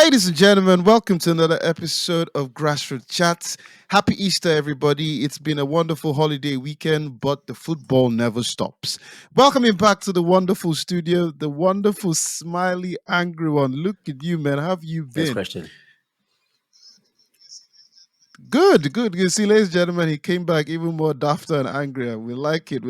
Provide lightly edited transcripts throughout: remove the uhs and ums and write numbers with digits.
Ladies and gentlemen, welcome to another episode of Grassroot Chats. Happy Easter, everybody. It's been a wonderful holiday weekend, but the football never stops. Welcoming back to the wonderful studio, the wonderful, smiley, angry one. Look at you, man. How have you been? Next question. Good. You see, ladies and gentlemen, he came back even more dafter and angrier. We like it.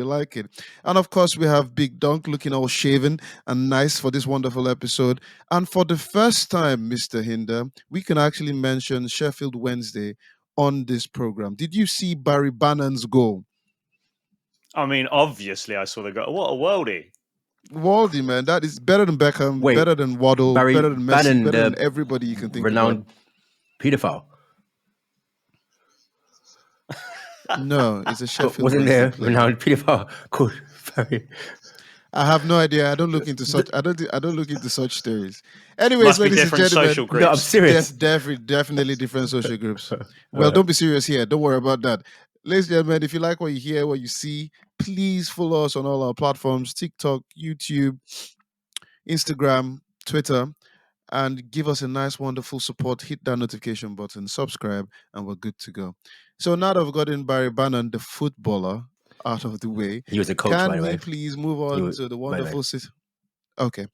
And of course, we have Big Dunk looking all shaven and nice for this wonderful episode. And for the first time, Mr. Hinder, we can actually mention Sheffield Wednesday on this program. Did you see Barry Bannon's goal? I mean, obviously, I saw the goal. What a worldie. Waldy, man, that is better than Beckham, Wait, better than Waddle, Barry better than Messi, Bannon, better the than everybody you can think renowned paedophile. No, it's a Sheffield Wasn't Wednesday there player. renowned paedophile called Barry? I have no idea. I don't look into such. I don't look into such stories. Anyways, Must be ladies and different gentlemen, social groups. No, I'm serious. definitely different social groups. Well, don't be serious here. Don't worry about that. Ladies and gentlemen, if you like what you hear, what you see, please follow us on all our platforms: TikTok, YouTube, Instagram, Twitter, and give us a nice, wonderful support. Hit that notification button, subscribe, and we're good to go. So now that we've gotten Barry Bannon, the footballer, out of the way, He was a coach, can by the we way. please move on to the by the way. wonderful... Okay.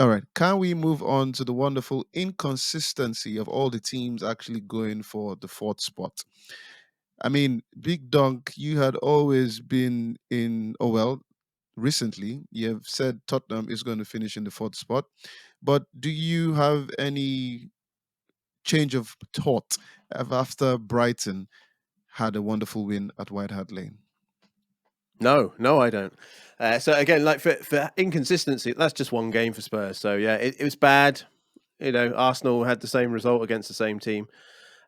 All right. Can we move on to the wonderful inconsistency of all the teams actually going for the fourth spot? I mean, Big Dunk, you had always been recently, you have said Tottenham is going to finish in the fourth spot. But do you have any change of thought after Brighton had a wonderful win at White Hart Lane? No, I don't. So again, like for inconsistency, that's just one game for Spurs. So yeah, it was bad. You know, Arsenal had the same result against the same team.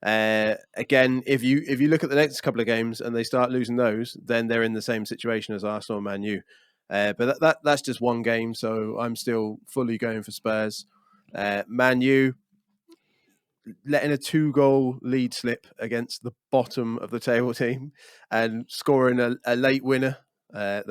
Again, if you look at the next couple of games and they start losing those, then they're in the same situation as Arsenal and Man U. But that's just one game, so I'm still fully going for Spurs. Man U letting a 2-goal lead slip against the bottom of the table team and scoring a late winner. They're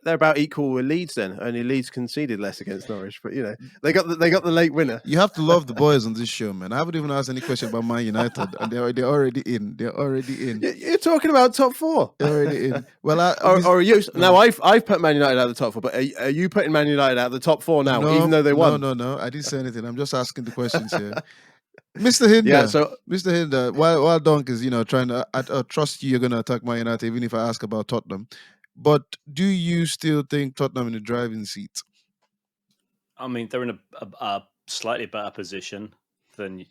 about equal with Leeds then. Only Leeds conceded less against Norwich, but you know they got the late winner. You have to love the boys on this show, man. I haven't even asked any question about Man United, and they're already in. They're already in. You're talking about top four. They're already in. Well, or are you? No. Now I've put Man United out of the top four, but are you putting Man United out of the top four now, No, even though they won? No. I didn't say anything. I'm just asking the questions here. Mr. Hinder, Yeah, so Mr. Hinder, while Donk is, trying to, I trust you're going to attack Man United, even if I ask about Tottenham. But do you still think Tottenham in the driving seat? I mean, they're in a slightly better position than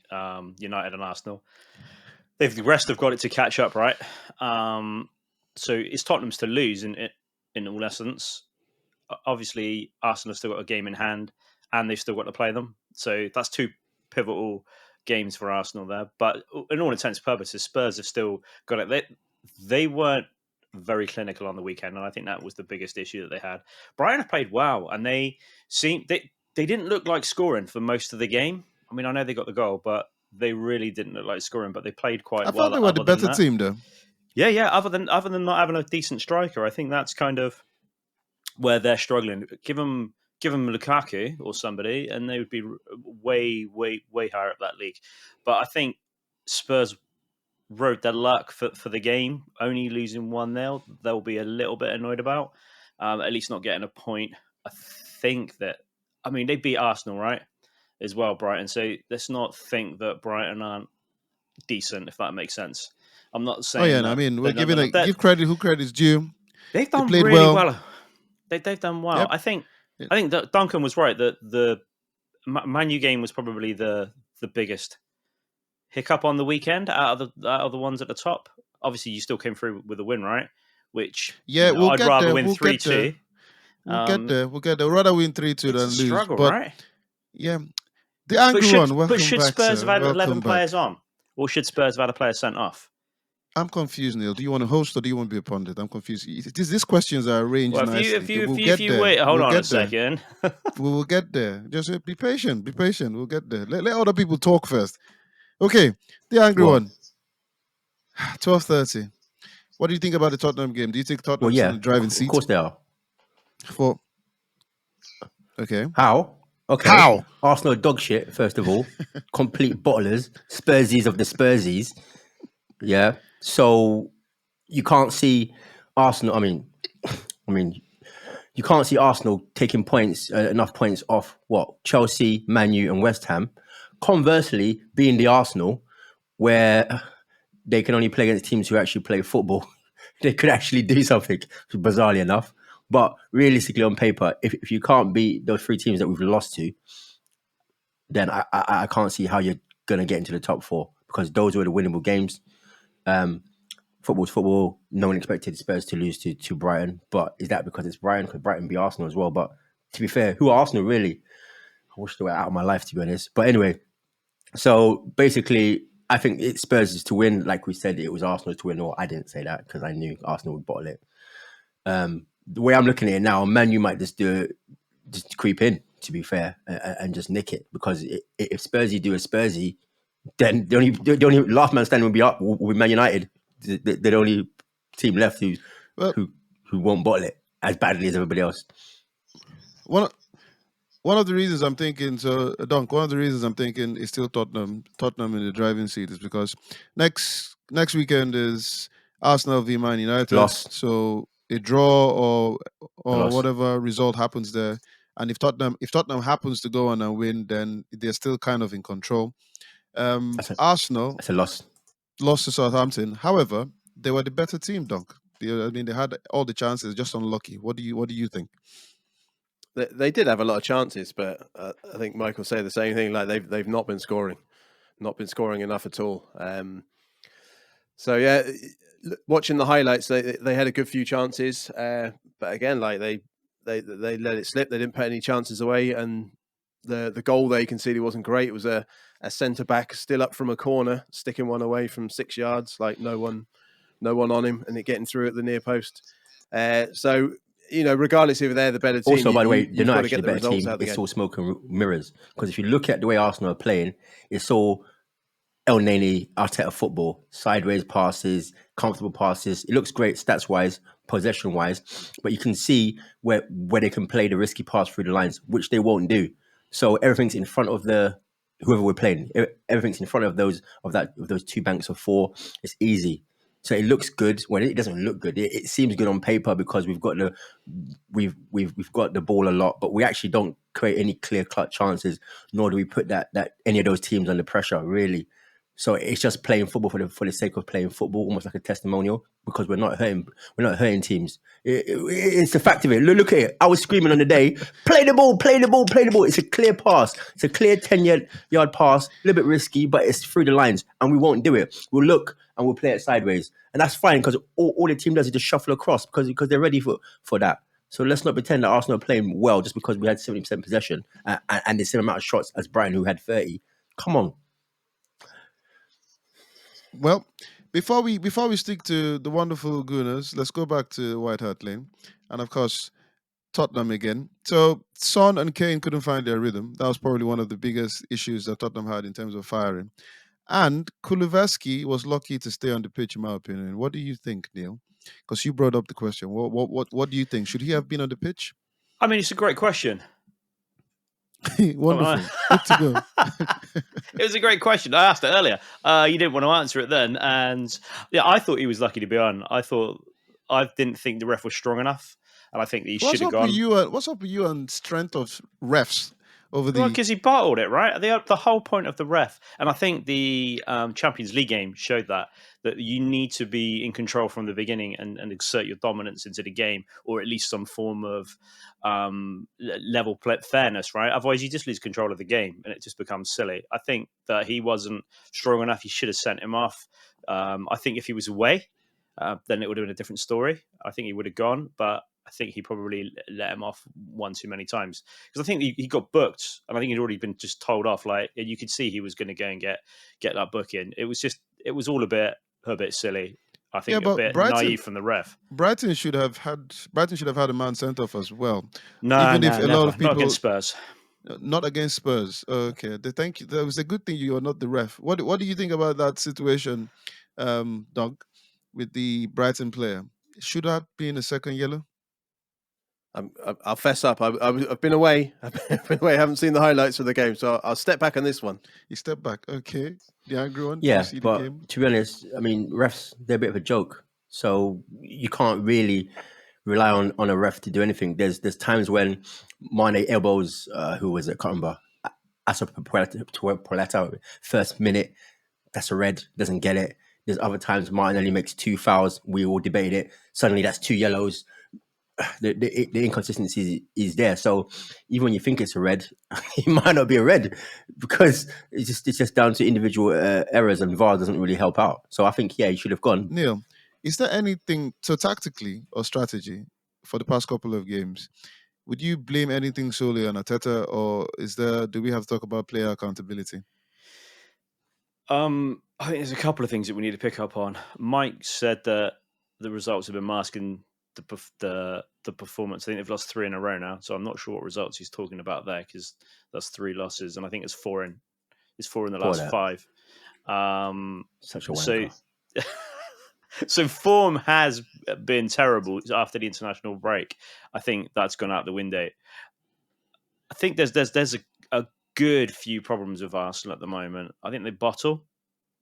United and Arsenal. The rest have got it to catch up, right? So it's Tottenham's to lose in all essence. Obviously, Arsenal have still got a game in hand, and they've still got to play them. So that's two pivotal games for Arsenal there. But in all intents and purposes, Spurs have still got it. They weren't very clinical on the weekend, and I think that was the biggest issue that they had. Brighton have played well, and they didn't look like scoring for most of the game. I mean, I know they got the goal, but they really didn't look like scoring. But they played quite well. I thought they were the better team, though. Yeah. Other than not having a decent striker, I think that's kind of where they're struggling. Give them Lukaku or somebody, and they would be way higher up that league. But I think Spurs rode their luck for the game, only losing 1-0. They'll be a little bit annoyed about, at least not getting a point. I think that, I mean, they beat Arsenal, right, as well, Brighton. So let's not think that Brighton aren't decent, if that makes sense. I'm not saying. Oh yeah, that, I mean, we're give credit who credit's due. They've done played really well. They've done well. Yep. I think that Duncan was right that the Man U game was probably the biggest hiccup on the weekend out of the ones at the top. Obviously, you still came through with a win, right? Which I'd rather win 3-2. We'll get there. We'd rather win 3-2 than lose. Struggle, but, right? Yeah, the angry one. Welcome but should back, Spurs sir. have had Welcome 11 back. players on, or should Spurs have had a player sent off? I'm confused, Neil. Do you want to host or do you want to be a pundit? I'm confused. These questions are arranged nicely. If you wait, hold on a second. We will get there. Just be patient. Be patient. We'll get there. Let other people talk first. Okay, the angry one. 12:30. What do you think about the Tottenham game? Do you think Tottenham's in the driving seat? Of course they are. Okay. How? Okay. How? Arsenal are dog shit, first of all. Complete bottlers. Spursies of the Spursies. Yeah. So you can't see Arsenal. I mean, you can't see Arsenal taking points, enough points off what Chelsea, Man U, and West Ham. Conversely, being the Arsenal, where they can only play against teams who actually play football, they could actually do something, bizarrely enough. But realistically, on paper, if you can't beat those three teams that we've lost to, then I can't see how you're going to get into the top four, because those were the winnable games. Football's football. No one expected Spurs to lose to Brighton. But is that because it's Brighton? Could Brighton be Arsenal as well? But to be fair, who are Arsenal really? I wish they were out of my life, to be honest. But anyway, so basically, I think it's Spurs to win. Like we said, it was Arsenal to win. Or I didn't say that because I knew Arsenal would bottle it. The way I'm looking at it now, Man U might just creep in, to be fair, and just nick it. Because if Spursy do a Spursy, then the only last man standing will be up with Man United. They're the only team left who won't bottle it as badly as everybody else. One of the reasons I'm thinking, Dunk, one of the reasons I'm thinking is still Tottenham in the driving seat is because next weekend is Arsenal v Man United. Loss. So a draw or Loss. whatever result happens there, and if Tottenham happens to go on and win, then they're still kind of in control. Arsenal, That's a loss. Lost to Southampton. However, they were the better team, Dunk. I mean, they had all the chances, just unlucky. What do you think? They did have a lot of chances, but I think Michael said the same thing. Like they've not been scoring enough at all. So yeah, watching the highlights, they had a good few chances, but again, like they let it slip. They didn't put any chances away, and the goal they conceded wasn't great. It was a centre back still up from a corner, sticking one away from 6 yards, like no one on him, and it getting through at the near post. So. Regardless if they're the better team. Also, by the way, they're not actually the better team. It's all smoke and mirrors. Because if you look at the way Arsenal are playing, it's all El Neni, Arteta football. Sideways passes, comfortable passes. It looks great stats-wise, possession-wise. But you can see where they can play the risky pass through the lines, which they won't do. So everything's in front of whoever we're playing. Everything's in front of those two banks of four. It's easy. So it looks good. Well, it doesn't look good. It seems good on paper because we've got the ball a lot, but we actually don't create any clear-cut chances, nor do we put that any of those teams under pressure, really. So it's just playing football for the sake of playing football, almost like a testimonial, because we're not hurting teams. It's the fact of it. Look at it. I was screaming on the day, play the ball, play the ball, play the ball. It's a clear pass. It's a clear 10-yard pass, a little bit risky, but it's through the lines, and we won't do it. We'll look and we'll play it sideways. And that's fine, because all the team does is just shuffle across because they're ready for that. So let's not pretend that Arsenal are playing well just because we had 70% possession and the same amount of shots as Brighton, who had 30. Come on. Well, before we stick to the wonderful Gunners, let's go back to White Hart Lane, and of course Tottenham again. So Son and Kane couldn't find their rhythm. That was probably one of the biggest issues that Tottenham had in terms of firing. And Kulusevski was lucky to stay on the pitch, in my opinion. What do you think, Neil? Because you brought up the question. What do you think? Should he have been on the pitch? I mean, it's a great question. Wonderful. Good to go. It was a great question. I asked it earlier. You didn't want to answer it then. And yeah, I thought he was lucky to be on. I didn't think the ref was strong enough. And I think that he should have gone. What's up with you on strength of refs over the... Well, because he bottled it, right? The whole point of the ref. And I think the Champions League game showed that you need to be in control from the beginning and exert your dominance into the game, or at least some form of level fairness, right? Otherwise, you just lose control of the game and it just becomes silly. I think that he wasn't strong enough. He should have sent him off. I think if he was away, then it would have been a different story. I think he would have gone, but I think he probably let him off one too many times, because I think he got booked, and I think he'd already been just told off. Like, you could see he was going to go and get that book in. It was all a bit silly. I think a bit naive from the ref. Brighton should have had a man sent off as well. Lot of people, not against Spurs. Not against Spurs. Okay, thank you. That was a good thing you are not the ref. What do you think about that situation, Doug, with the Brighton player? Should have been a second yellow. I'll fess up. I've been away. I've been away. I haven't seen the highlights of the game, so I'll step back on this one. You step back. Okay. The angry one. Did Yeah, you see the but game? to be honest, I mean, refs, they're a bit of a joke. So you can't really rely on a ref to do anything. There's times when Mane elbows, who was it? Can't remember. Pauletta, first minute, that's a red, doesn't get it. There's other times Martinelli makes 2 fouls. We all debate it. Suddenly that's 2 yellows. The inconsistency is there. So even when you think it's a red, it might not be a red because it's just down to individual errors, and VAR doesn't really help out. So I think he should have gone. Neil, is there anything tactically or strategy for the past couple of games? Would you blame anything solely on Arteta, or do we have to talk about player accountability? I think there's a couple of things that we need to pick up on. Mike said that the results have been masking the performance. I think they've lost 3 in a row now, so I'm not sure what results he's talking about there, because that's 3 losses, and I think it's 4 in the last 5. Such a wanker. So form has been terrible after the international break. I think that's gone out the window. I think there's a good few problems with Arsenal at the moment. I think they bottle.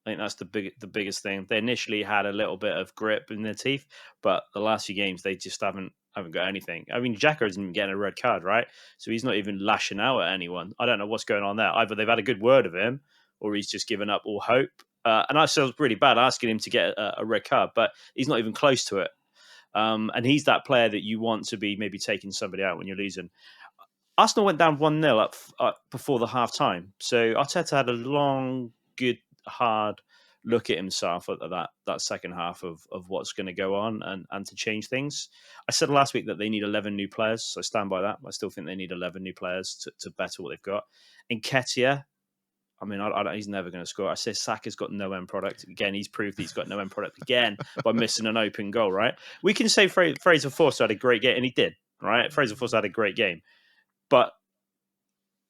I think that's the biggest thing. They initially had a little bit of grip in their teeth, but the last few games they just haven't got anything. I mean, Xhaka isn't even getting a red card, right? So he's not even lashing out at anyone. I don't know what's going on there. Either they've had a good word of him, or he's just given up all hope. And I felt really bad asking him to get a red card, but he's not even close to it. And he's that player that you want to be maybe taking somebody out when you're losing. Arsenal went down 1-0 up before the half time. So Arteta had a long, good, hard look at himself at that second half of what's going to go on and to change things. I said last week that they need 11 new players, so I stand by that. I still think they need 11 new players to better what they've got. Nketiah, I mean, he's never going to score. I say Saka's got no end product. Again, he's proved he's got no end product again by missing an open goal, right? We can say Fraser Forster had a great game, and he did, right? Fraser Forster had a great game. But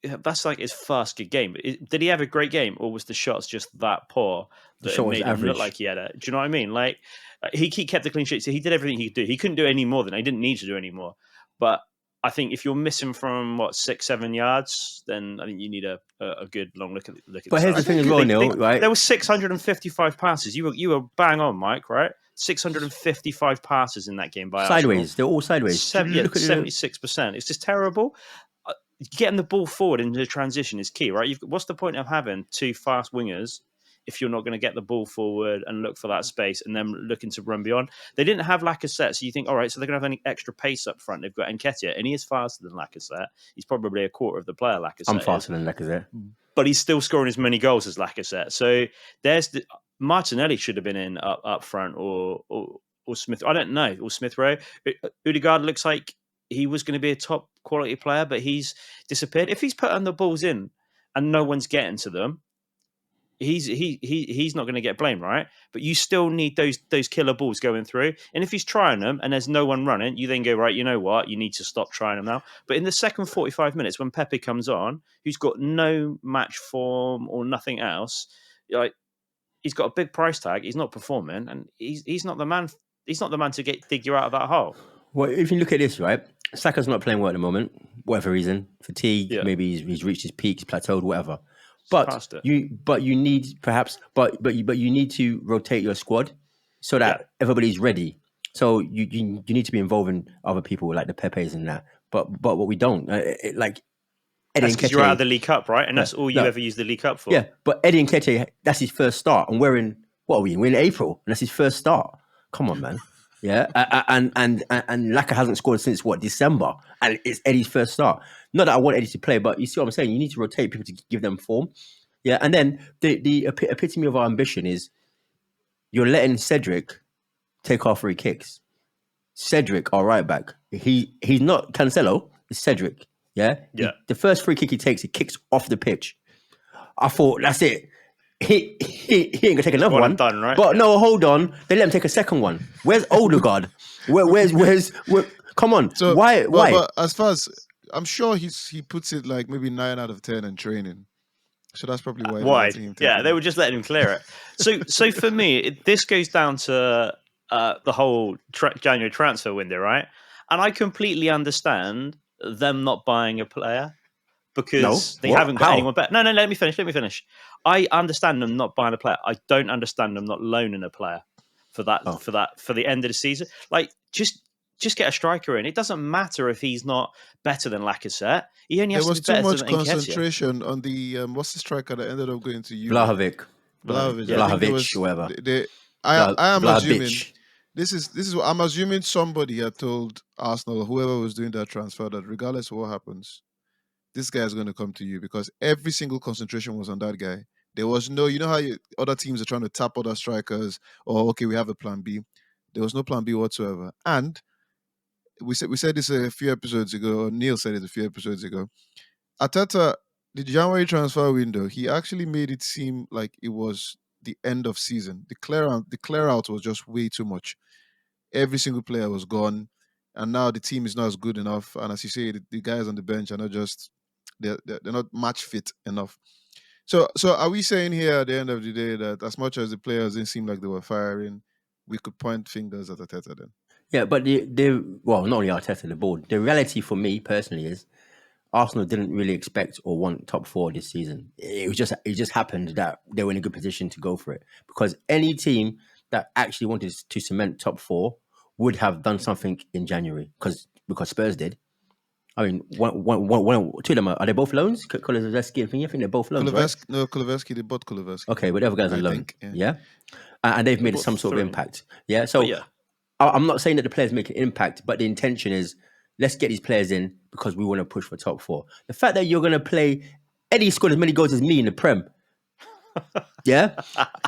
that's like his first good game. Did he have a great game, or was the shots just that poor that it made him look like he had it? Do you know what I mean? Like, he kept the clean sheet, so he did everything he could do. He couldn't do any more than he didn't need to do any more. But I think if you're missing from 6-7 yards, then I think you need a good long look at. But here's the thing as well, Neil. Right? There were 655 passes. You were bang on, Mike. Right? 655 passes in that game by sideways. Arsenal. They're all sideways. 76%. It's just terrible. Getting the ball forward into the transition is key, right? What's the point of having 2 fast wingers if you're not going to get the ball forward and look for that space and then looking to run beyond? They didn't have Lacazette, so you think, all right, so they're going to have any extra pace up front. They've got Nketiah, and he is faster than Lacazette. He's probably a quarter of the player Lacazette. I'm faster than Lacazette. But he's still scoring as many goals as Lacazette. So Martinelli should have been in up front, or Smith. I don't know, or Smith Rowe. Odegaard looks like he was going to be a top quality player, but he's disappeared. If he's putting the balls in and no one's getting to them, he's not going to get blamed, right? But you still need those killer balls going through. And if he's trying them and there's no one running, you then go, right, you know what? You need to stop trying them now. But in the second 45 minutes, when Pepe comes on, who's got no match form or nothing else, like, he's got a big price tag. He's not performing, and he's not the man. He's not the man to dig you out of that hole. Well, if you look at this, right, Saka's not playing well at the moment, whatever reason, fatigue, maybe he's reached his peak, he's plateaued, whatever. But you need perhaps, but you need to rotate your squad so that everybody's ready. So you need to be involving other people like the Pepes and that. But what we don't, like Eddie Nketiah, you're out of the League Cup, right? And that's all you ever use the League Cup for. Yeah, but Eddie Nketiah, that's his first start, and we're in April, and that's his first start. Come on, man. Yeah, and Laka hasn't scored since December, and it's Eddie's first start. Not that I want Eddie to play, but you see what I'm saying. You need to rotate people to give them form. Yeah, and then the epitome of our ambition is you're letting Cedric take our free kicks. Cedric, our right back, he's not Cancelo. It's Cedric. Yeah. The first free kick he takes, he kicks off the pitch. I thought that's it. He ain't gonna take another one. Done, right? But no, hold on. They let him take a second one. Where's Odegaard? Where's come on. So, why? But as far as I'm sure he puts it like maybe 9 out of 10 in training. So that's probably why. Why? Yeah, they were just letting him clear it. So for me, this goes down to the whole January transfer window, right? And I completely understand them not buying a player because they What? haven't got How? anyone better. No, let me finish. I understand them not buying a player. I don't understand them not loaning a player for that Oh. for the end of the season. Like just get a striker in. It doesn't matter if he's not better than Lacazette. He only There has to was be too better much than Nketiah. concentration on the what's the striker that ended up going to Juve? Vlahovic. Vlahovic. Yeah. I think there was. Vlahovic, whoever. I am assuming Vlahovic. this is what I'm assuming somebody had told Arsenal or whoever was doing that transfer that regardless of what happens, this guy is going to come to you because every single concentration was on that guy. There was no, you know how other teams are trying to tap other strikers or okay, we have a plan B. There was no plan B whatsoever. And we said this a few episodes ago, or Neil said it a few episodes ago. Arteta, the January transfer window, he actually made it seem like it was the end of season. The clear out was just way too much. Every single player was gone, and now the team is not as good enough. And as you say, the guys on the bench are not just they're not match fit enough. So are we saying here at the end of the day that as much as the players didn't seem like they were firing, we could point fingers at Arteta then? Yeah, but well, not only Arteta, the board. The reality for me personally is Arsenal didn't really expect or want top 4 this season. It just happened that they were in a good position to go for it because any team that actually wanted to cement top 4 would have done something in January because Spurs did. I mean, two of them are they both loans? Kulusevski and Thingy, I think they're both loans, right? Kulusevski, they bought Kulusevski. Okay, but the other guys are I loan. think, Yeah. And they've made bought some sort of 3. impact. Yeah. So But yeah. I'm not saying that the players make an impact, but the intention is let's get these players in because we want to push for top 4. The fact that you're going to play Eddie scored as many goals as me in the Prem. Yeah.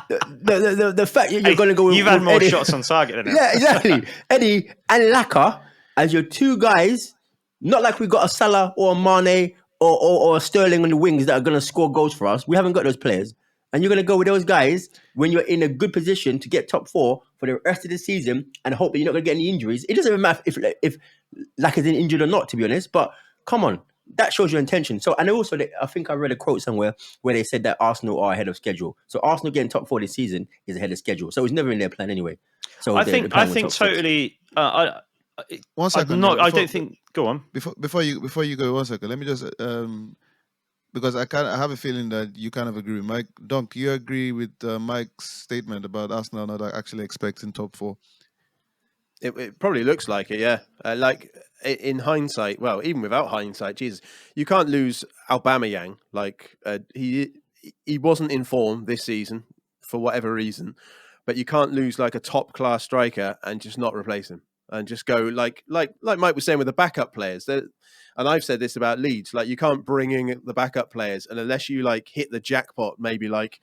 The fact you're going to go. You've had more Eddie. shots on target than him. Yeah, exactly. Eddie and Laka as your 2 guys. Not like we got a Salah or a Mane or a Sterling on the wings that are going to score goals for us. We haven't got those players. And you're going to go with those guys when you're in a good position to get top 4 for the rest of the season and hope that you're not going to get any injuries. It doesn't even matter if Laka is injured or not, to be honest. But come on, that shows your intention. So, and also, I think I read a quote somewhere where they said that Arsenal are ahead of schedule. So Arsenal getting top 4 this season is ahead of schedule. So it was never in their plan anyway. So I think totally. One second. I don't think. Go on. Before you go, 1 second. Let me just because I have a feeling that you kind of agree with Mike. Dunk, you agree with Mike's statement about Arsenal not actually expecting top 4? It probably looks like it, yeah. Like in hindsight, well, even without hindsight, Jesus, you can't lose Aubameyang. Like he wasn't in form this season for whatever reason, but you can't lose like a top class striker and just not replace him and just go like Mike was saying with the backup players. And I've said this about Leeds, like you can't bring in the backup players, and unless you like hit the jackpot, maybe like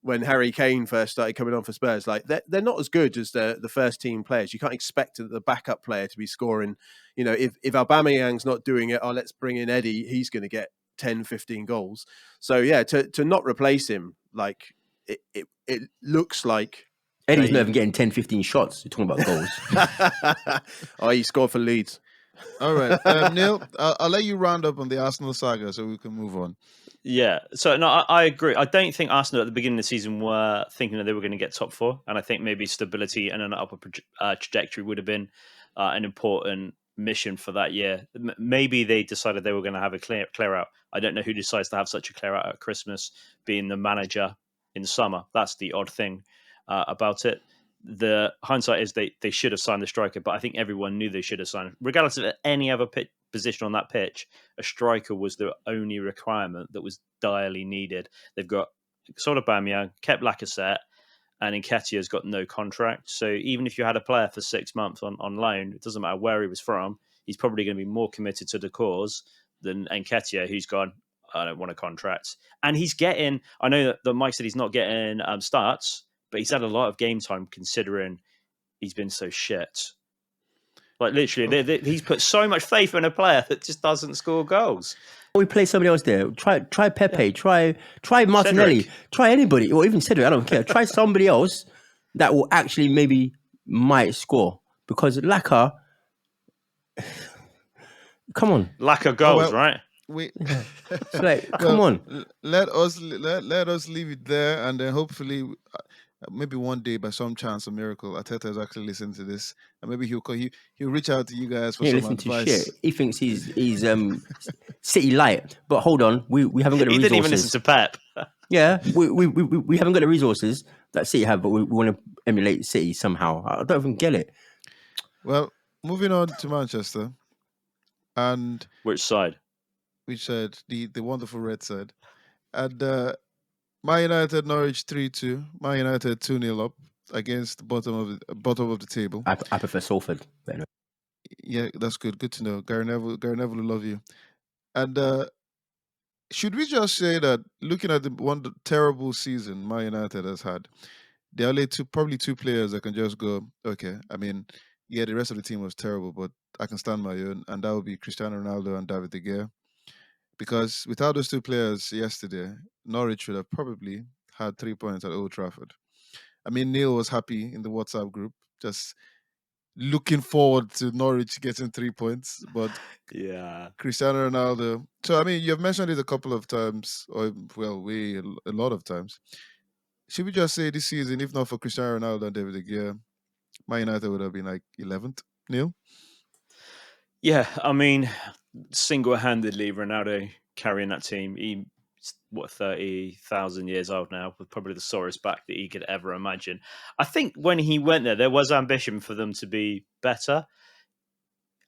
when Harry Kane first started coming on for Spurs, like they're not as good as the first team players. You can't expect the backup player to be scoring. You know, if Aubameyang's not doing it, let's bring in Eddie. He's going to get 10, 15 goals. So yeah, to not replace him, like it looks like Eddie's not even getting 10, 15 shots. You're talking about goals. He scored for Leeds. All right, Neil, I'll let you round up on the Arsenal saga so we can move on. Yeah, so no, I agree. I don't think Arsenal at the beginning of the season were thinking that they were going to get top 4, and I think maybe stability and an upward trajectory would have been an important mission for that year. Maybe they decided they were going to have a clear out. I don't know who decides to have such a clear out at Christmas, being the manager in summer. That's the odd thing about it. The hindsight is they should have signed the striker, but I think everyone knew they should have signed. Regardless of any other position on that pitch, a striker was the only requirement that was direly needed. They've got sold Aubameyang, kept Lacazette, and Nketiah's got no contract. So even if you had a player for 6 months on loan, it doesn't matter where he was from, he's probably going to be more committed to the cause than Nketiah, who's gone, I don't want a contract. And he's getting, I know that Mike said he's not getting starts, but he's had a lot of game time considering he's been so shit. Like literally, he's put so much faith in a player that just doesn't score goals. We play somebody else there. Try Pepe. Try Martinelli. Cedric. Try anybody, or even Cedric. I don't care. Try somebody else that will actually maybe might score because Laka. Come on, Lack of goals, right? it's like, come on. Let us leave it there, and then hopefully, maybe one day, by some chance, a miracle, Ateta is actually listening to this, and maybe he'll reach out to you guys for He ain't some listening to advice. shit. He thinks he's City light. But hold on, we haven't got the He resources. didn't even listen to Pep. Yeah, we haven't got the resources that City have, but we want to emulate City somehow. I don't even get it. Well, moving on to Manchester, and Which side? which said the wonderful red side, and Man United Norwich 3-2. Man United 2-0 up against the bottom of the table. I prefer Salford. But anyway. Yeah, that's good. Good to know. Gary Neville will love you. And should we just say that looking at the terrible season Man United has had, there are only probably two players that can just go, okay. I mean, yeah, the rest of the team was terrible, but I can stand my own, and that would be Cristiano Ronaldo and David De Gea. Because without those two players yesterday, Norwich should have probably had 3 points at Old Trafford. I mean, Neil was happy in the WhatsApp group, just looking forward to Norwich getting 3 points, but Yeah. Cristiano Ronaldo. So, I mean, you've mentioned it a couple of times, or well, a lot of times. Should we just say this season, if not for Cristiano Ronaldo and David De Gea, Man United would have been like 11th? Neil? Yeah, I mean, single-handedly, Ronaldo carrying that team. He's 30,000 years old now, with probably the sorest back that he could ever imagine. I think when he went there was ambition for them to be better.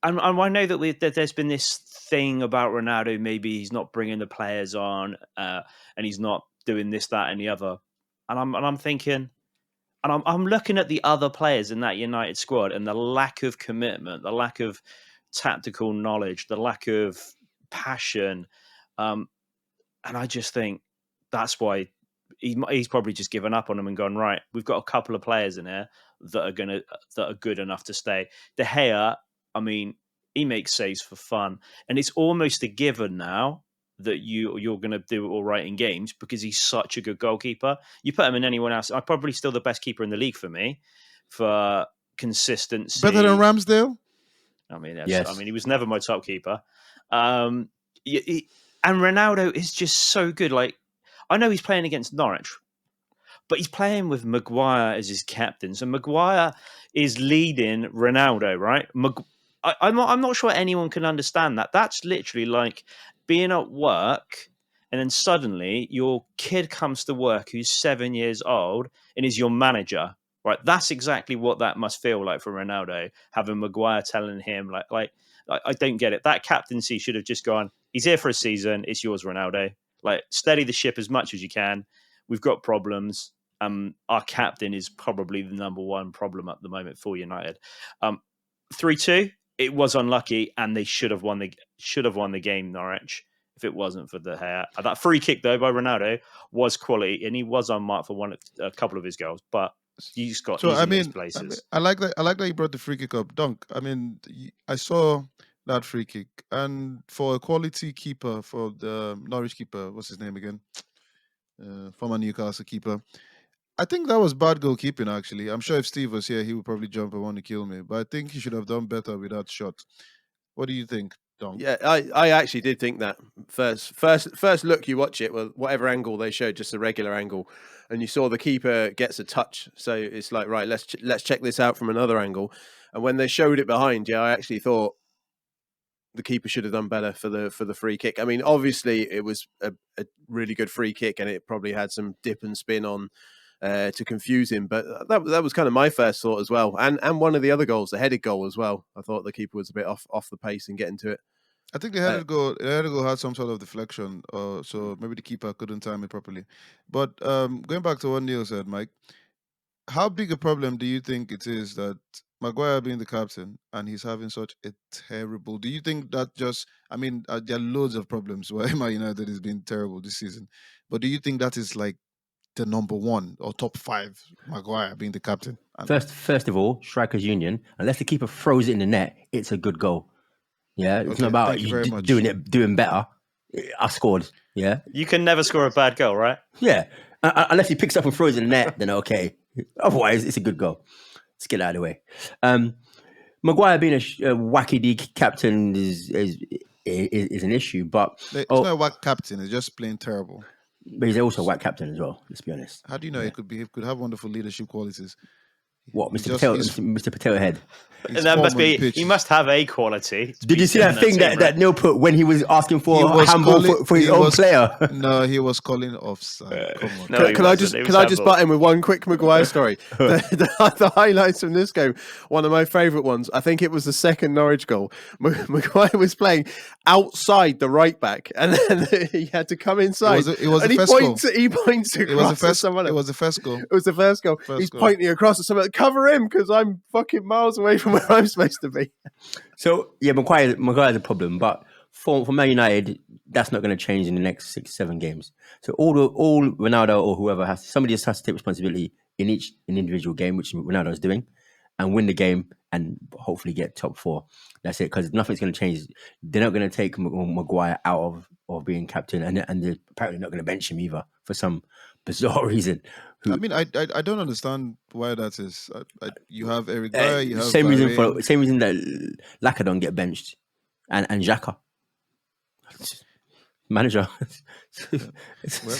And I know that there's been this thing about Ronaldo. Maybe he's not bringing the players on, and he's not doing this, that, and the other. And I'm thinking, and I'm looking at the other players in that United squad and the lack of commitment, the lack of tactical knowledge, the lack of passion, and I just think that's why he's probably just given up on them and gone, right, we've got a couple of players in here that are good enough to stay. De Gea, I mean, he makes saves for fun, and it's almost a given now that you're going to do all right in games because he's such a good goalkeeper. You put him in anyone else, I'm probably still the best keeper in the league for me for consistency. Better than Ramsdale? I mean, Yes. I mean, he was never my top keeper. And Ronaldo is just so good. Like, I know he's playing against Norwich, but he's playing with Maguire as his captain. So Maguire is leading Ronaldo, right? I'm not sure anyone can understand that. That's literally like being at work and then suddenly your kid comes to work who's 7 years old and is your manager, right? That's exactly what that must feel like for Ronaldo, having Maguire telling him like I don't get it. That captaincy should have just gone, he's here for a season, it's yours, Ronaldo. Like, steady the ship as much as you can. We've got problems. Our captain is probably the number one problem at the moment for United. 3-2, it was unlucky, and they should have won the game, Norwich, if it wasn't for the hair. That free kick though by Ronaldo was quality, and he was unmarked for a couple of his goals, but you just got easy misplaces. I like that. I like that you brought the free kick up, Dunk. I mean, I saw that free kick, and for a quality keeper, for the Norwich keeper, what's his name again? Former Newcastle keeper. I think that was bad goalkeeping. Actually, I'm sure if Steve was here, he would probably jump and want to kill me. But I think he should have done better with that shot. What do you think, Dunk? Yeah, I actually did think that first look you watch it, well, whatever angle they showed, just a regular angle, and you saw the keeper gets a touch. So it's like, right, let's check this out from another angle. And when they showed it behind, I actually thought the keeper should have done better for the free kick. I mean, obviously it was a really good free kick, and it probably had some dip and spin on to confuse him. But that was kind of my first thought as well. And one of the other goals, the headed goal as well. I thought the keeper was a bit off the pace in getting to it. I think the headed goal had some sort of deflection, so maybe the keeper couldn't time it properly. But going back to what Neil said, Mike, how big a problem do you think it is that Maguire being the captain and he's having such a terrible? Do you think that just? I mean, there are loads of problems why Man United has been terrible this season, but do you think that is like the number one or top five? Maguire being the captain. First of all, strikers' union. Unless the keeper throws it in the net, it's a good goal. Yeah, it's not about you doing better. I scored. Yeah, you can never score a bad goal, right? Yeah, unless he picks up and throws it in the net, then okay. Otherwise, it's a good goal. Let's get out of the way. Maguire being a wacky captain is an issue, but it's not a whack captain. It's just plain terrible. But he's also a whack captain as well. Let's be honest. How do you know he could have wonderful leadership qualities? What, He's Mr. just- Potato, he's- Mr. Potato Head? His And that form must on the be. pitch He is- must have a quality. to Did be you see sitting that in thing team, that right? Neil put when he was asking He for was handball calling- for his he own was- player? No, he was calling offside. Come on. No, he Can I wasn't. just It was can I just handball. butt in with one quick Maguire story? The highlights from this game, one of my favourite ones. I think it was the second Norwich goal. Maguire was playing outside the right back, and then he had to come inside. It was and the he first goal. points. He points It was across the at first. someone It else. was the first goal. It was the first goal. First He's goal. pointing across at someone. Cover him because I'm fucking miles away from where I'm supposed to be. So yeah, Maguire's a problem, but for Man United, that's not going to change in the next 6-7 games. So all Ronaldo or whoever somebody just has to take responsibility in an individual game, which Ronaldo is doing, and win the game and hopefully get top 4. That's it, because nothing's going to change. They're not going to take Maguire out of being captain, and they're apparently not going to bench him either for some bizarre reason. I mean, I don't understand why that is. You have Eric Dyer, you have same Varane. reason that Laka don't get benched, and Xhaka. Manager. Well,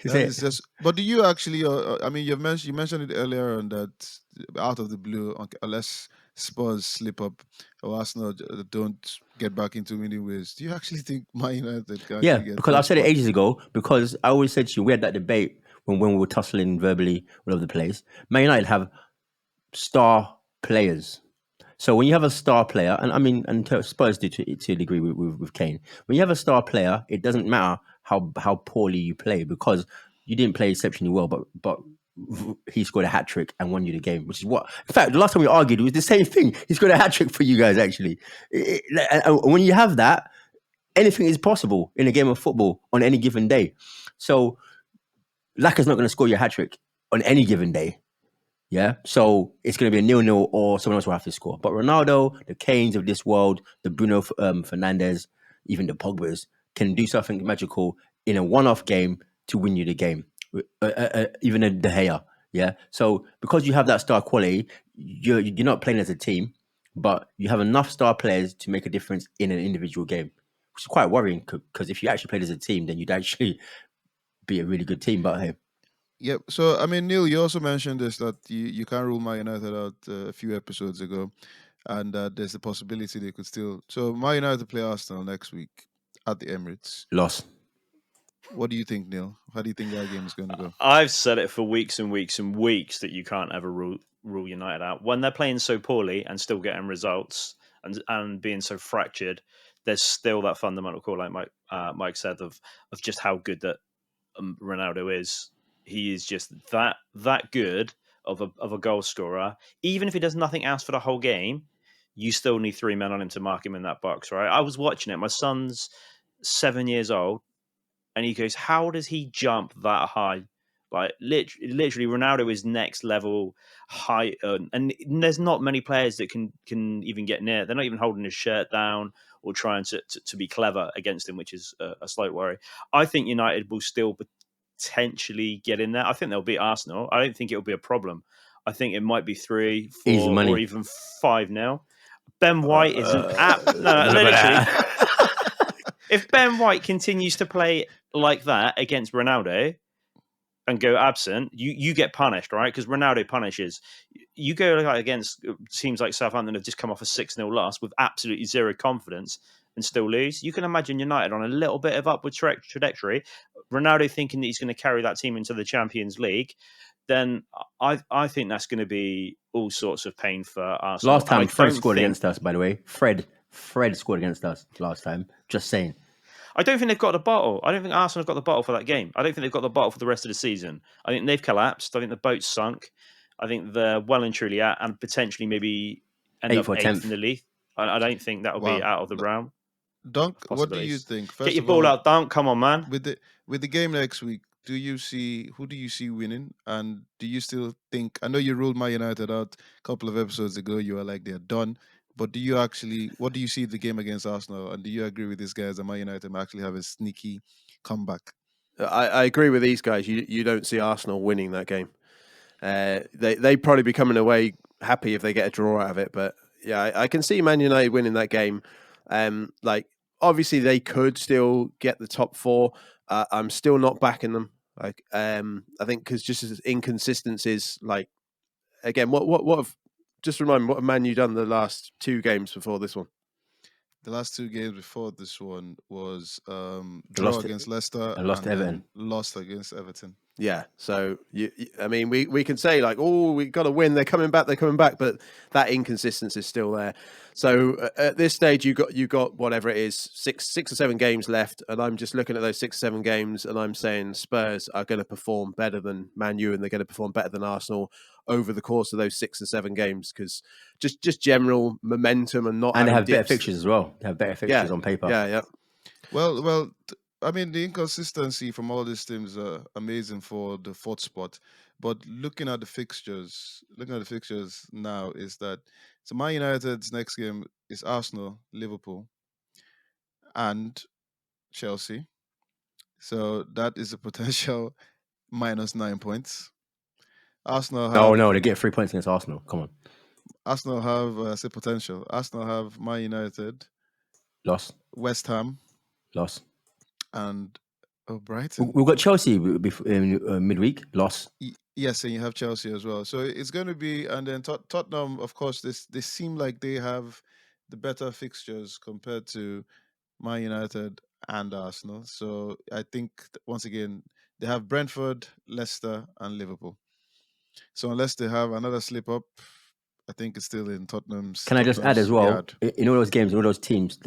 that is just, but do you actually? I mean, you mentioned it earlier on that out of the blue, unless Spurs slip up or Arsenal don't get back into winning ways, do you actually think Man United can? Yeah, actually get because I first said it spot? ages ago. Because I always said to you, we had that debate when we were tussling verbally all over the place. Man United have star players. So when you have a star player, and I mean, and Spurs do to a degree with Kane. When you have a star player, it doesn't matter how poorly you play, because you didn't play exceptionally well, but he scored a hat trick and won you the game, which is what. In fact, the last time we argued, it was the same thing. He scored a hat trick for you guys, actually. And when you have that, anything is possible in a game of football on any given day. So Laka's not going to score your hat trick on any given day. Yeah, so it's going to be a 0-0 or someone else will have to score. But Ronaldo, the Kanes of this world, the Bruno Fernandes, even the Pogbas can do something magical in a one-off game to win you the game. Even a De Gea, yeah. So because you have that star quality, you're not playing as a team, but you have enough star players to make a difference in an individual game, which is quite worrying. Because if you actually played as a team, then you'd actually be a really good team. But hey. Yep. So, I mean, Neil, you also mentioned this, that you can't rule Man United out a few episodes ago, and there's the possibility they could still. So, Man United play Arsenal next week at the Emirates. Loss. What do you think, Neil? How do you think that game is going to go? I've said it for weeks and weeks and weeks that you can't ever rule United out when they're playing so poorly and still getting results and being so fractured. There's still that fundamental call, like Mike said, of just how good that Ronaldo is. He is just that good of a goal scorer. Even if he does nothing else for the whole game, you still need 3 men on him to mark him in that box, right? I was watching it. My son's 7 years old, and he goes, "How does he jump that high?" Like literally, Ronaldo is next level height, and there's not many players that can even get near. They're not even holding his shirt down or trying to be clever against him, which is a slight worry. I think United will still potentially get in there. I think they'll beat Arsenal. I don't think it'll be a problem. I think it might be 3, 4, or even 5-0. Ben White is an app. No, literally. If Ben White continues to play like that against Ronaldo and go absent, you get punished, right? Because Ronaldo punishes. You go against teams like Southampton have just come off a 6-0 loss with absolutely zero confidence and still lose. You can imagine United on a little bit of upward trajectory. Ronaldo thinking that he's going to carry that team into the Champions League. Then I think that's going to be all sorts of pain for Arsenal. Last time Fred scored against us, by the way. Fred scored against us last time. Just saying. I don't think they've got the bottle. I don't think Arsenal have got the bottle for that game. I don't think they've got the bottle for the rest of the season. I think they've collapsed. I think the boat's sunk. I think they're well and truly out and potentially maybe end up 8th in the league. I don't think that will be out of the realm. Dunk, what do you think? First Get your ball out, Dunk. Come on, man. With the game next week, who do you see winning? And do you still think? I know you ruled Man United out a couple of episodes ago. You were like, they're done. But do you actually? What do you see the game against Arsenal? And do you agree with these guys that Man United might actually have a sneaky comeback? I agree with these guys. You don't see Arsenal winning that game. They probably be coming away happy if they get a draw out of it. But yeah, I can see Man United winning that game. Like obviously they could still get the top 4. I'm still not backing them. Like, I think because just as inconsistencies, like, again, what have, just remind me, what have Man U done the last 2 games before this one? The last 2 games before this one was They draw lost to- against Leicester and lost to then Everton. lost against Everton. Yeah, so I mean, we can say like, oh, we got to win. They're coming back, but that inconsistency is still there. So at this stage, you got whatever it is, 6 or 7 games left, and I'm just looking at those 6 or 7 games, and I'm saying Spurs are going to perform better than Man U, and they're going to perform better than Arsenal over the course of those 6 or 7 games, because just general momentum and not And they having have better dips. fixtures as well. They have better fixtures on paper. Yeah. Well, I mean, the inconsistency from all these teams are amazing for the 4th spot. But looking at the fixtures now is that so Man United's next game is Arsenal, Liverpool, and Chelsea. So that is a potential -9 points. Arsenal have No, they get 3 points against Arsenal. Come on, Arsenal have say potential. Arsenal have Man United, loss. West Ham, and Brighton. We've got Chelsea in midweek, loss. Yes, and you have Chelsea as well. So it's going to be, and then Tottenham, of course, they seem like they have the better fixtures compared to Man United and Arsenal. So I think once again they have Brentford, Leicester, and Liverpool. So unless they have another slip up, I think it's still in Tottenham's. Can I just add as well, yard. in all those games, in all those teams,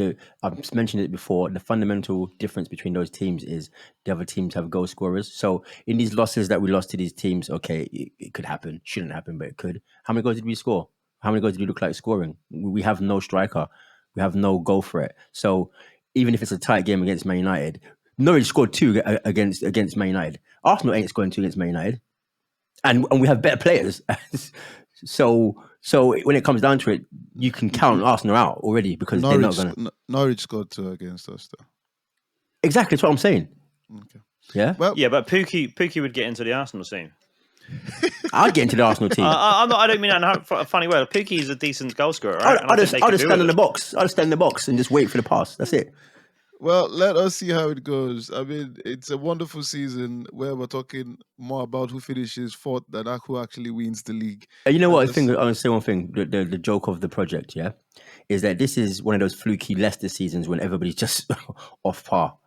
I've mentioned it before, the fundamental difference between those teams is the other teams have goal scorers. So in these losses that we lost to these teams, okay, it could happen, shouldn't happen, but it could. How many goals did we score? How many goals did we look like scoring? We have no striker. We have no goal threat. So even if it's a tight game against Man United, Norwich scored 2 against Man United. Arsenal ain't scoring 2 against Man United. And we have better players. So when it comes down to it, you can count Arsenal out already because they're not going to. Norwich scored 2 against us, though. Exactly, that's what I'm saying. Okay. Yeah. Well, Yeah, but Pookie would get into the Arsenal team. I'd get into the Arsenal team. I don't mean that in a funny way. Pookie is a decent goal scorer, right? I'll just stand in the box. I'll just stand in the box and just wait for the pass. That's it. well, let us see how it goes. I mean, it's a wonderful season where we're talking more about who finishes 4th than who actually wins the league. And you know what? Just- I want to say one thing. The joke of the project, yeah, is that this is one of those fluky Leicester seasons when everybody's just off par,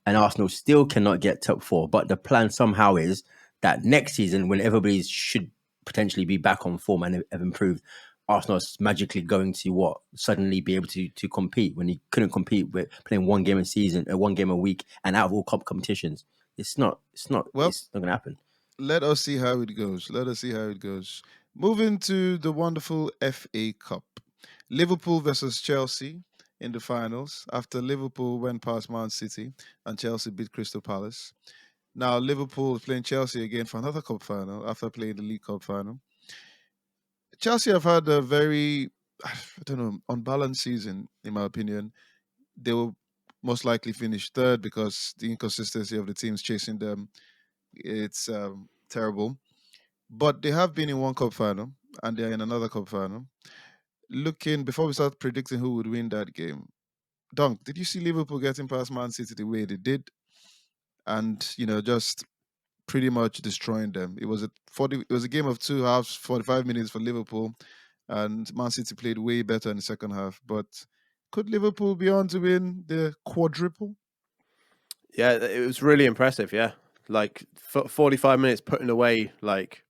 and Arsenal still cannot get top 4. But the plan somehow is that next season, when everybody should potentially be back on form and have improved, Arsenal's magically going to suddenly be able to compete when he couldn't compete with playing 1 game a season, 1 game a week, and out of all competitions. It's not going to happen. Let us see how it goes. Moving to the wonderful FA Cup. Liverpool versus Chelsea in the finals after Liverpool went past Man City and Chelsea beat Crystal Palace. Now Liverpool is playing Chelsea again for another cup final after playing the League Cup final. Chelsea have had a very, unbalanced season, in my opinion. They will most likely finish 3rd because the inconsistency of the teams chasing them, it's terrible. But they have been in 1 cup final and they're in another cup final. Before we start predicting who would win that game, Dunk, did you see Liverpool getting past Man City the way they did? And, just pretty much destroying them. It was a game of 2 halves, 45 minutes for Liverpool, and Man City played way better in the second half. But could Liverpool be on to win the quadruple? Yeah, it was really impressive. Yeah, like 45 minutes putting away like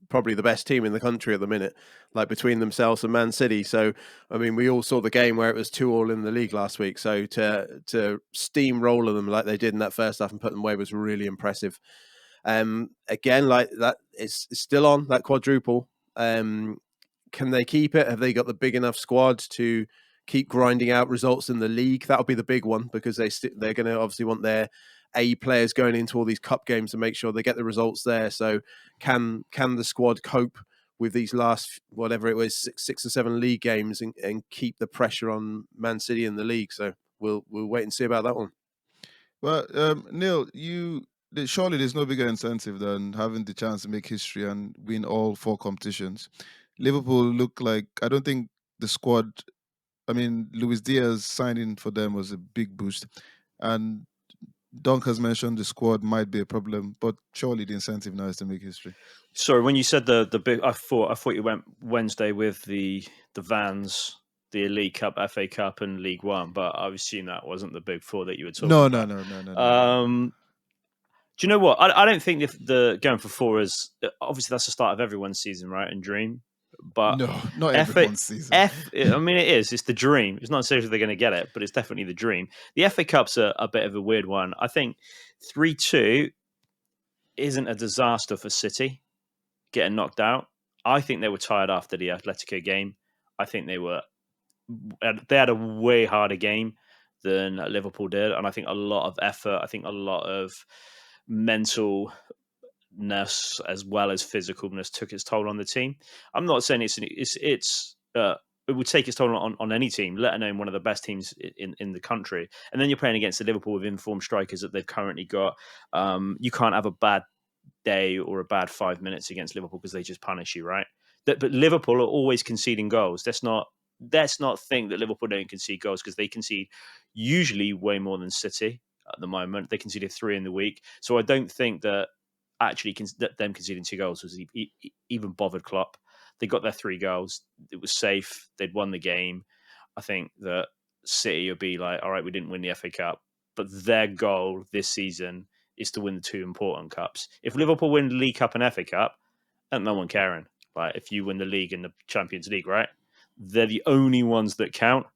probably the best team in the country at the minute, like between themselves and Man City. So, I mean, we all saw the game where it was 2-2 in the league last week. So to steamroller them like they did in that first half and put them away was really impressive. Again, like that, it's still on that quadruple. Can they keep it? Have they got the big enough squad to keep grinding out results in the league? That'll be the big one because they're going to obviously want their A players going into all these cup games to make sure they get the results there. So can the squad cope with these last, whatever it was, six or 7 league games and keep the pressure on Man City in the league? So we'll wait and see about that one. Well, Neil, surely there's no bigger incentive than having the chance to make history and win all 4 competitions. Liverpool look like, I don't think the squad I mean, Luis Diaz signing for them was a big boost, and Dunk has mentioned the squad might be a problem, but surely the incentive now is to make history. Sorry, when you said the big, I thought you went Wednesday with the Vans, the Elite Cup, FA Cup, and League One, but I assume that wasn't the big four that you were talking No, about. no. Do you know what? I don't think the going for four is obviously that's the start of everyone's season, right? And dream, but No, not FA, everyone's season. I mean, it is. It's the dream. It's not necessarily they're going to get it, but it's definitely the dream. The FA Cup's a bit of a weird one. I think 3-2 isn't a disaster for City getting knocked out. I think they were tired after the Atletico game. I think they had a way harder game than Liverpool did, and I think a lot of effort. I think a lot of mentalness as well as physicalness took its toll on the team. I'm not saying it would take its toll on any team, let alone one of the best teams in the country. And then you're playing against the Liverpool with informed strikers that they've currently got. You can't have a bad day or a bad 5 minutes against Liverpool because they just punish you, right? But Liverpool are always conceding goals. Let's not think that Liverpool don't concede goals because they concede usually way more than City at the moment. They conceded 3 in the week, so I don't think that actually them conceding 2 goals was even bothered Klopp. They got their 3 goals. It was safe. They'd won the game. I think that City would be like, all right, we didn't win the FA Cup, but their goal this season is to win the 2 important cups. If Liverpool win the League Cup and FA Cup, and no one caring. Like if you win the league and the Champions League, right? They're the only ones that count.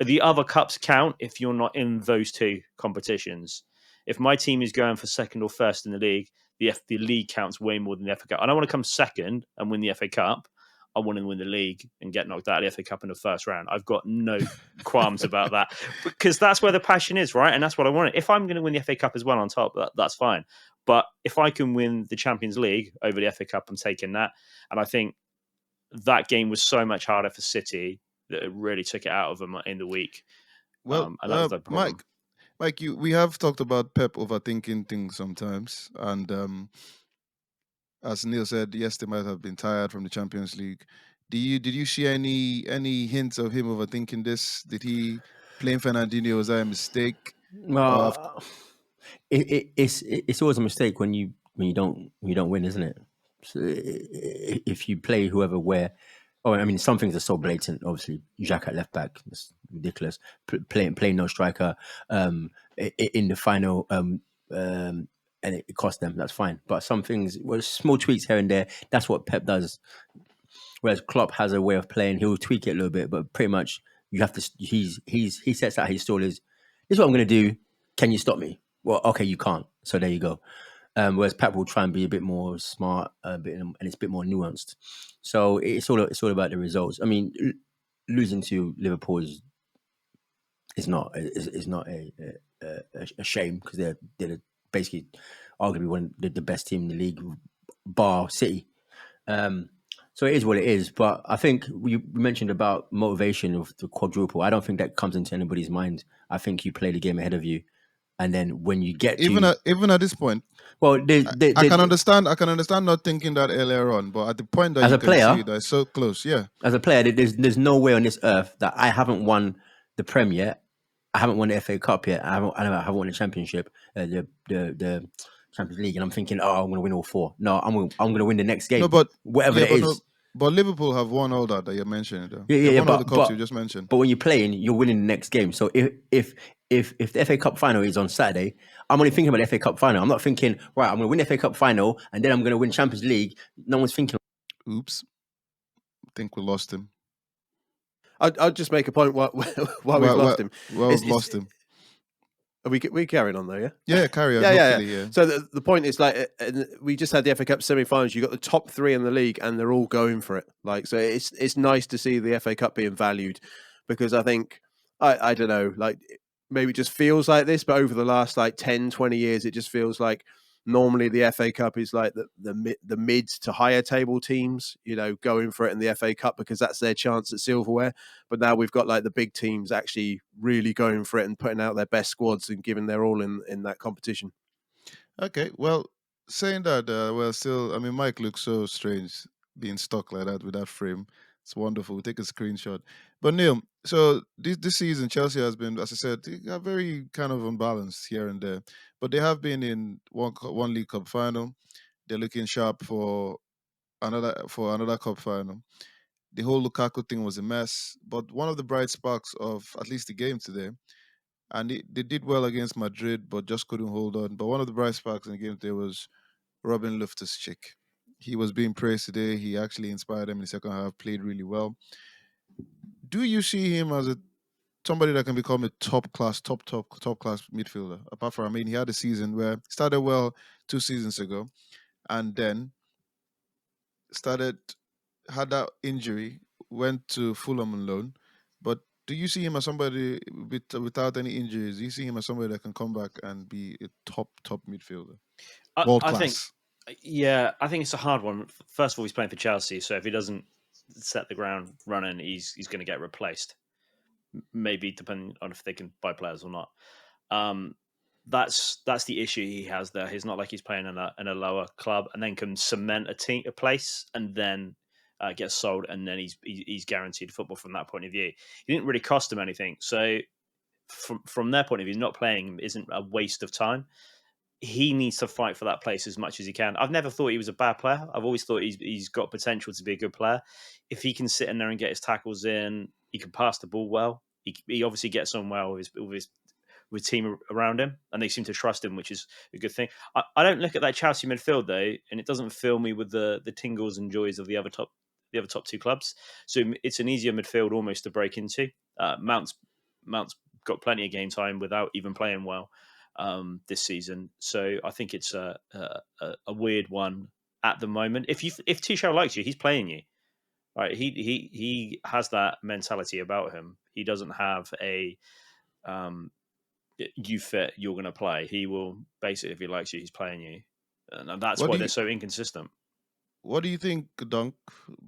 The other cups count if you're not in those 2 competitions. If my team is going for second or first in the league, the league counts way more than the FA Cup. I don't want to come second and win the FA Cup. I want to win the league and get knocked out of the FA Cup in the first round. I've got no qualms about that because that's where the passion is, right? And that's what I want. If I'm going to win the FA Cup as well on top, that's fine. But if I can win the Champions League over the FA Cup, I'm taking that. And I think that game was so much harder for City that it really took it out of them in the week. Well, And that was the problem. Mike, we have talked about Pep overthinking things sometimes, and as Neil said, yes, they might have been tired from the Champions League. Did you see any hints of him overthinking this? Did he playing Fernandinho, was that a mistake? Well, it's always a mistake when you don't win, isn't it? So if you play whoever where, I mean, some things are so blatant. Obviously, Jack at left back, it's ridiculous. Playing no striker in the final, and it cost them. That's fine. But some things, well, small tweaks here and there. That's what Pep does. Whereas Klopp has a way of playing. He'll tweak it a little bit, but pretty much you have to. He sets out his stall is. This is what I'm going to do. Can you stop me? Well, okay, you can't. So there you go. Whereas Pep will try and be a bit more smart, and it's a bit more nuanced. So it's all about the results. I mean, losing to Liverpool is not a shame because they're basically arguably one of the best team in the league, bar City. So it is what it is. But I think we mentioned about motivation of the quadruple. I don't think that comes into anybody's mind. I think you play the game ahead of you, and then when you get even at this point, well, I can understand. I can understand not thinking that earlier on, but at the point that as you a can player, see that so close, yeah. As a player, there's no way on this earth that I haven't won the Prem yet. I haven't won the FA Cup yet. I haven't won the Championship, the Champions League, and I'm thinking, oh, I'm going to win all 4. No, I'm going to win the next game. No, but whatever it is. But Liverpool have won all that you're mentioning, though. Yeah, won all the cups you just mentioned. But when you're playing, you're winning the next game. So if the FA Cup final is on Saturday, I'm only thinking about the FA Cup final. I'm not thinking, right, I'm going to win the FA Cup final and then I'm going to win Champions League. No one's thinking. Oops, I think we lost him. I'll just make a point why we've lost him. Well, we've lost him. Are we carrying on though? Yeah. Yeah, carry on. Yeah. So the point is, like, we just had the FA Cup semi-finals. You got the top 3 in the league, and they're all going for it. Like, so it's nice to see the FA Cup being valued, because I think I don't know, like maybe it just feels like this, but over the last like 10, 20 years, it just feels like normally the FA Cup is like the mid to higher table teams, going for it in the FA Cup because that's their chance at silverware. But now we've got like the big teams actually really going for it and putting out their best squads and giving their all in that competition. Okay, well, saying that, still, I mean, Mike looks so strange being stuck like that with that frame. It's wonderful. We'll take a screenshot. But Neil, so this season Chelsea has been, as I said, they are very kind of unbalanced here and there. But they have been in one League Cup final. They're looking sharp for another cup final. The whole Lukaku thing was a mess. But one of the bright sparks of at least the game today, and they did well against Madrid, but just couldn't hold on. But one of the bright sparks in the game today was Robin Loftus-Cheek. He was being praised today. He actually inspired them in the second half, played really well. Do you see him as somebody that can become a top class midfielder? Apart from, I mean, he had a season where he started well 2 seasons ago, and then started had that injury, went to Fulham on loan. But do you see him as somebody without any injuries? Do you see him as somebody that can come back and be a top midfielder, world I think, class? yeah, I think it's a hard one. First of all, he's playing for Chelsea, so if he doesn't set the ground running, he's going to get replaced. Maybe depending on if they can buy players or not. Um, that's the issue he has there. He's not like he's playing in a lower club and then can cement a place and then get sold, and then he's guaranteed football from that point of view. He didn't really cost him anything, so from their point of view, not playing him isn't a waste of time. He needs to fight for that place as much as he can. I've never thought he was a bad player. I've always thought he's got potential to be a good player. If he can sit in there and get his tackles in, he can pass the ball well. He obviously gets on well with team around him, and they seem to trust him, which is a good thing. I don't look at that Chelsea midfield though, and it doesn't fill me with the tingles and joys of the other top two clubs. So it's an easier midfield almost to break into. Mount's got plenty of game time without even playing well this season. So I think it's a weird one at the moment. If Tuchel likes you, he's playing you. Right? He has that mentality about him. He doesn't have a you fit, you're going to play. He will basically, if he likes you, he's playing you, and that's why they're so inconsistent. What do you think, Dunk?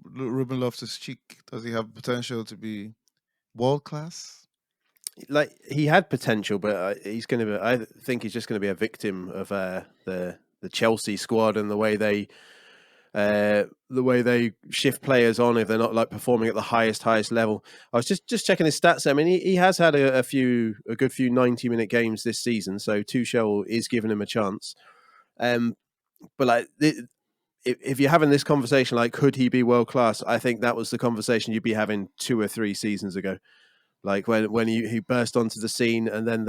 Ruben Loftus-Cheek, does he have potential to be world class? Like, he had potential, but he's going to be. I think he's just going to be a victim of the Chelsea squad and the way they shift players on if they're not like performing at the highest level. I was just checking his stats. I mean, he has had a good few 90-minute games this season, so Tuchel is giving him a chance. But like, if you're having this conversation, like, could he be world class? I think that was the conversation you'd be having 2 or 3 seasons ago. Like when he burst onto the scene, and then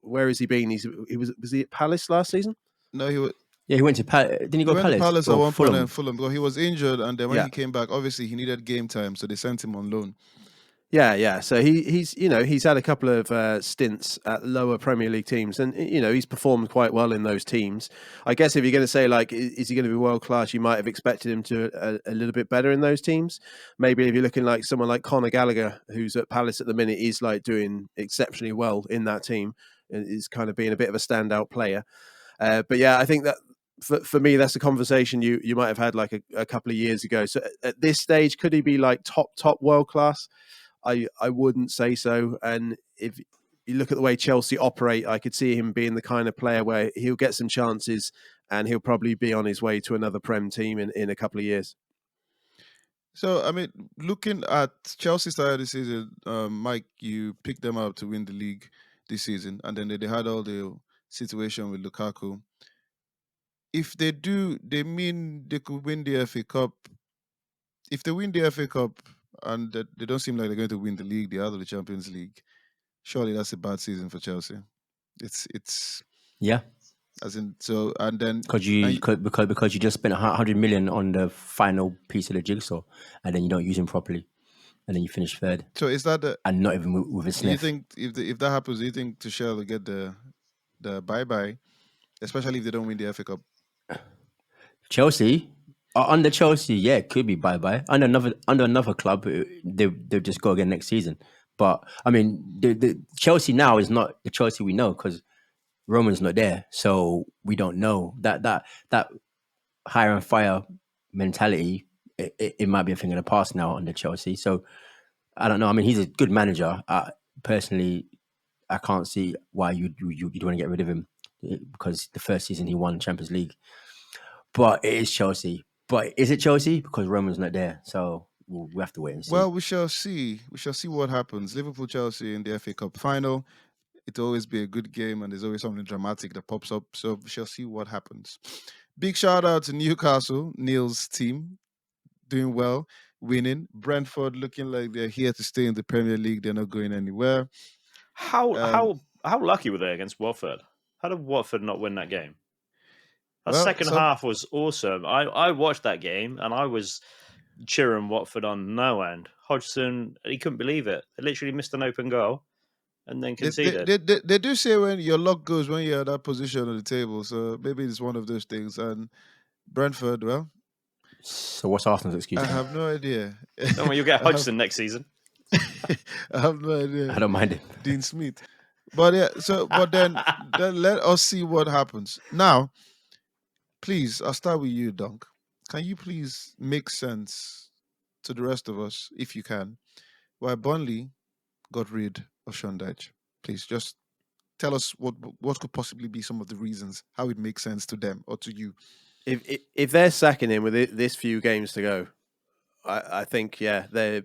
where has he been? Was he at Palace last season? No, he was. Yeah, he went to Palace. Didn't he go He to went to Palace at one point Fulham? and Fulham. But he was injured, and then when Yeah. he came back, obviously he needed game time, so they sent him on loan. Yeah. So he's had a couple of stints at lower Premier League teams, and he's performed quite well in those teams. I guess if you're going to say, like, is he going to be world class, you might have expected him to a little bit better in those teams. Maybe if you're looking like someone like Conor Gallagher, who's at Palace at the minute, is like doing exceptionally well in that team, and is kind of being a bit of a standout player. But yeah, I think that for me, that's a conversation you might have had like a couple of years ago. So at this stage, could he be like top world class? I wouldn't say so. And if you look at the way Chelsea operate, I could see him being the kind of player where he'll get some chances and he'll probably be on his way to another Prem team in a couple of years. So, I mean, looking at Chelsea started this season, Mike, you picked them up to win the league this season, and then they had all the situation with Lukaku. If they do, they mean they could win the FA Cup. If they win the FA Cup and they don't seem like they're going to win the league, they're out of the Champions League, surely that's a bad season for Chelsea. It's Yeah, as in so, and then because you just spent 100 million on the final piece of the jigsaw, and then you don't use him properly, and then you finish third, so is that the? and not even with a Do you sniff. think if that happens, do you think Tuchel will get the bye, especially if they don't win the FA Cup? Chelsea, under Chelsea, yeah, it could be bye. Under another club, they'll just go again next season. But I mean, the Chelsea now is not the Chelsea we know because Roman's not there, so we don't know that hire and fire mentality. It might be a thing of the past now under Chelsea. So I don't know. I mean, he's a good manager. Personally, I can't see why you'd want to get rid of him because the first season he won Champions League. But it is Chelsea. But is it Chelsea? Because Roman's not there. So we have to wait and see. Well, we shall see. We shall see what happens. Liverpool Chelsea in the FA Cup final. It'll always be a good game, and there's always something dramatic that pops up. So we shall see what happens. Big shout out to Newcastle, Neil's team, doing well, winning. Brentford looking like they're here to stay in the Premier League. They're not going anywhere. How lucky were they against Watford? How did Watford not win that game? That Well, second half was awesome. I watched that game and I was cheering Watford on no end. Hodgson, he couldn't believe it. They literally missed an open goal and then conceded. They do say when your luck goes when you're at that position on the table. So maybe it's one of those things. And Brentford, well, So what's Arsenal's excuse? I have no idea. Don't worry, you'll get Hodgson next season. I have no idea. I don't mind it. Dean Smith. But yeah, but then let us see what happens. Now, please, I'll start with you, Dunk. Can you please make sense to the rest of us, if you can, why Burnley got rid of Sean Dyche? Please just tell us what could possibly be some of the reasons, how it makes sense to them or to you. If they're sacking him with this few games to go, I think they're.